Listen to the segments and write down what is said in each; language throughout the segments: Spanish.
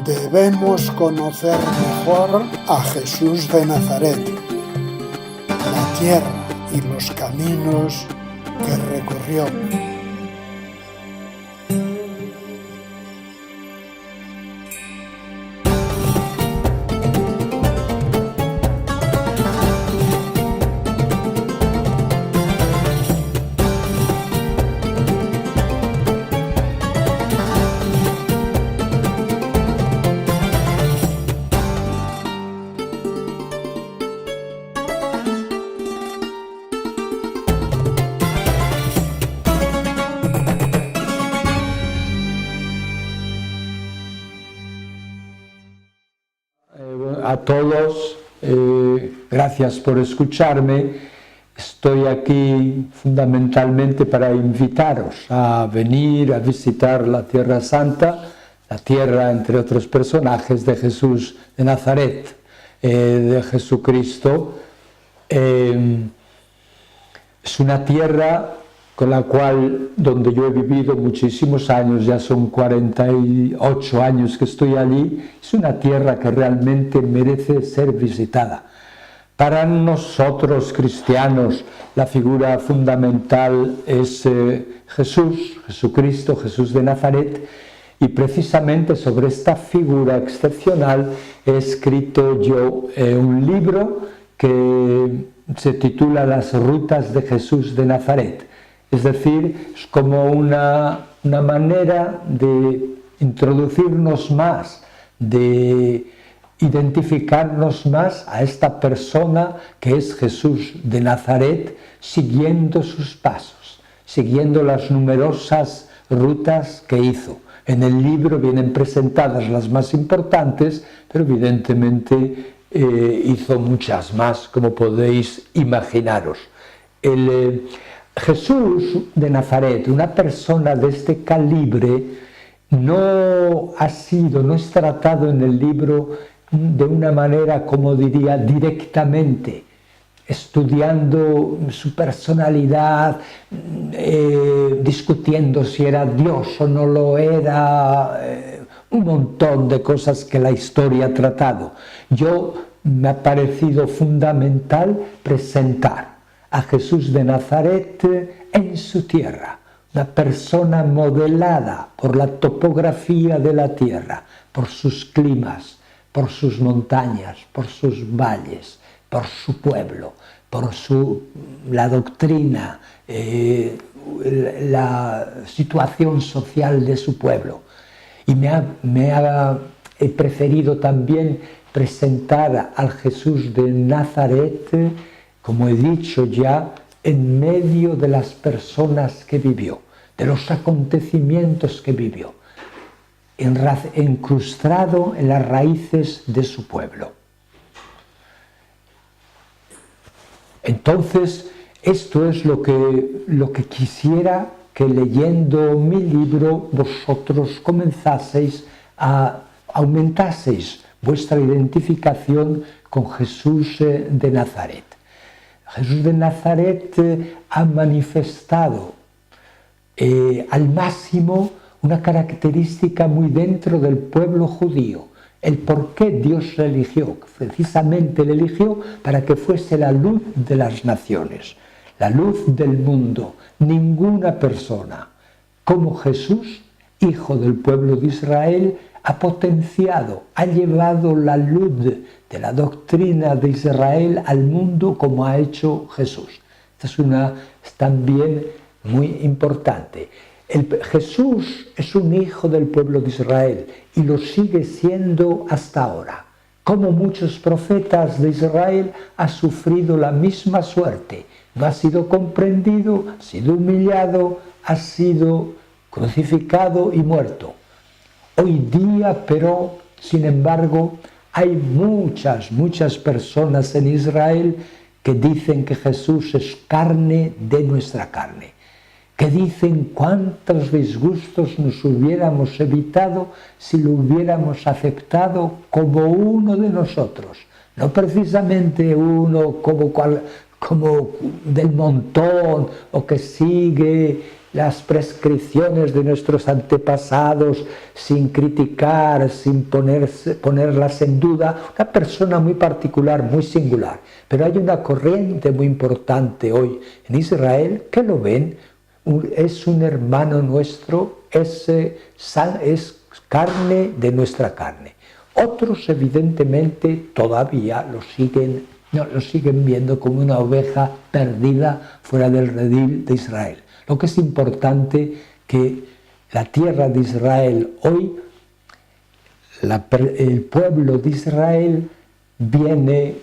Debemos conocer mejor a Jesús de Nazaret, la tierra y los caminos que recorrió. A todos, gracias por escucharme. Estoy aquí fundamentalmente para invitaros a venir a visitar la Tierra Santa, la tierra, entre otros personajes, de Jesús de Nazaret, de Jesucristo. Es una tierra con la cual, donde yo he vivido muchísimos años, ya son 48 años que estoy allí, es una tierra que realmente merece ser visitada. Para nosotros cristianos, la figura fundamental es Jesucristo, Jesús de Nazaret, y precisamente sobre esta figura excepcional he escrito yo un libro que se titula Las rutas de Jesús de Nazaret. Es decir, es como una manera de introducirnos más, de identificarnos más a esta persona que es Jesús de Nazaret, siguiendo sus pasos, siguiendo las numerosas rutas que hizo. En el libro vienen presentadas las más importantes, pero evidentemente hizo muchas más, como podéis imaginaros. Jesús de Nazaret, una persona de este calibre, no es tratado en el libro de una manera, como diría, directamente, estudiando su personalidad, discutiendo si era Dios o no lo era, un montón de cosas que la historia ha tratado. Me ha parecido fundamental presentar a Jesús de Nazaret en su tierra, una persona modelada por la topografía de la tierra, por sus climas, por sus montañas, por sus valles, por su pueblo, por la doctrina, la situación social de su pueblo. Y he preferido también presentar al Jesús de Nazaret, como he dicho ya, en medio de las personas que vivió, de los acontecimientos que vivió, incrustado en las raíces de su pueblo. Entonces, esto es lo que quisiera que, leyendo mi libro, vosotros aumentaseis vuestra identificación con Jesús de Nazaret. Jesús de Nazaret ha manifestado al máximo una característica muy dentro del pueblo judío, el por qué Dios le eligió. Precisamente le eligió para que fuese la luz de las naciones, la luz del mundo. Ninguna persona como Jesús, hijo del pueblo de Israel, ha potenciado, ha llevado la luz de la doctrina de Israel al mundo como ha hecho Jesús. Esto es también muy importante. Jesús es un hijo del pueblo de Israel y lo sigue siendo hasta ahora. Como muchos profetas de Israel, ha sufrido la misma suerte. No ha sido comprendido, ha sido humillado, ha sido crucificado y muerto. Hoy día, pero, sin embargo, hay muchas personas en Israel que dicen que Jesús es carne de nuestra carne, que dicen cuántos disgustos nos hubiéramos evitado si lo hubiéramos aceptado como uno de nosotros, no precisamente uno como del montón o que sigue las prescripciones de nuestros antepasados sin criticar, sin ponerlas en duda. Una persona muy particular, muy singular. Pero hay una corriente muy importante hoy en Israel que lo ven, es un hermano nuestro, es carne de nuestra carne. Otros evidentemente todavía lo siguen viendo como una oveja perdida fuera del redil de Israel. Lo que es importante que la tierra de Israel hoy, el pueblo de Israel viene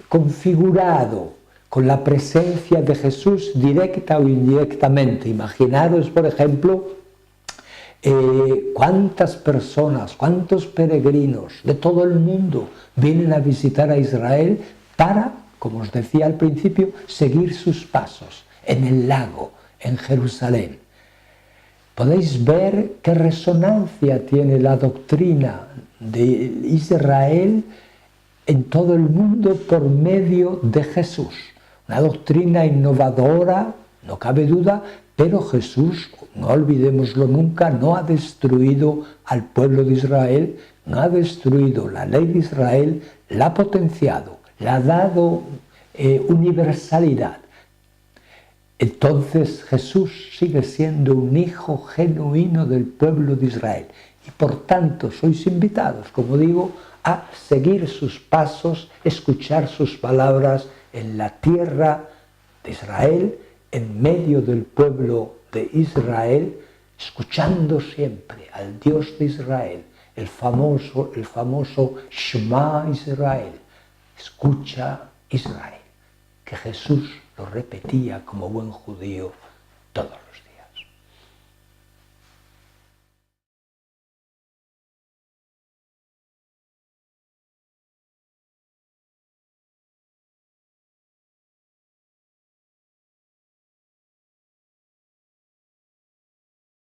configurado con la presencia de Jesús directa o indirectamente. Imaginaros, por ejemplo, cuántas personas, cuántos peregrinos de todo el mundo vienen a visitar a Israel para, como os decía al principio, seguir sus pasos en el lago, en Jerusalén. Podéis ver qué resonancia tiene la doctrina de Israel en todo el mundo por medio de Jesús. Una doctrina innovadora, no cabe duda, pero Jesús, no olvidémoslo nunca, no ha destruido al pueblo de Israel, no ha destruido la ley de Israel, la ha potenciado, le ha dado universalidad. Entonces Jesús sigue siendo un hijo genuino del pueblo de Israel y por tanto sois invitados, como digo, a seguir sus pasos, escuchar sus palabras en la tierra de Israel, en medio del pueblo de Israel, escuchando siempre al Dios de Israel, el famoso Shema Israel, escucha Israel, que Jesús lo repetía como buen judío